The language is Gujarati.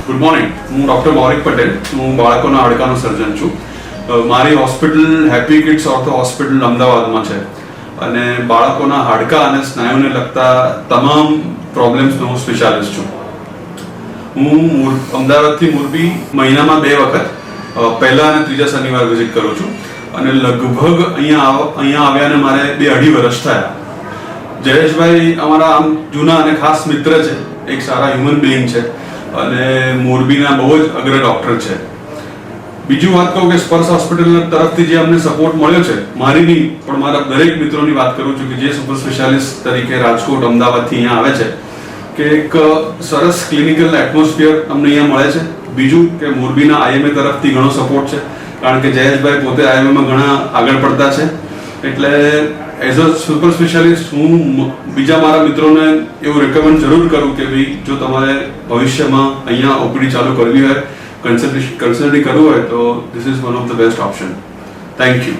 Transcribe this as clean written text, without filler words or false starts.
Good morning. હું ડૉક્ટર મૌલિક પટેલ. હું બાળકોના હાડકાનો સર્જન છું. મારી hospital happy kids ortho hospital અમદાવાદમાં છે અને બાળકોના હાડકા અને સ્નાયુને લગતા તમામ પ્રોબ્લેમ્સનો હું સ્પેશિયાલિસ્ટ છું. હું અમદાવાદથી મોરબી મહિનામાં 2 વખત પહેલા અને ત્રીજા શનિવાર વિઝિટ કરું છું અને લગભગ અહીંયા આવ્યાને મારે 2-2.5 વર્ષ થયા. જયેશભાઈ અમારા આમ જૂના અને ખાસ મિત્ર છે, એક સારા હ્યુમન બિંગ છે અને મોરબીના બહુ જ અગ્ર ડૉક્ટર છે. બીજું વાત કહું કે સ્પર્શ હોસ્પિટલ તરફથી જે અમને સપોર્ટ મળ્યો છે, મારી નહીં પણ મારા દરેક મિત્રોની વાત કરું છું કે જે સુપર સ્પેશિયાલિસ્ટ તરીકે રાજકોટ અમદાવાદથી અહીંયા આવે છે, કે એક સરસ ક્લિનિકલ એટમોસ્ફિયર અમને અહીંયા મળે છે. બીજું કે મોરબીના આઈએમએ તરફથી ઘણો સપોર્ટ છે, કારણ કે જયેશભાઈ પોતે આઈએમએમાં ઘણા આગળ પડતા છે. એટલે એઝ અ સુપર સ્પેશિયાલિસ્ટ હું બીજા મારા મિત્રોને એવું રેકમેન્ડ જરૂર કરું કે ભાઈ જો તમારે ભવિષ્યમાં અહીંયા ઓપીડી ચાલુ કરવી હોય, કન્સલ્ટિંગ કરવું હોય તો this is one of the best option. Thank you.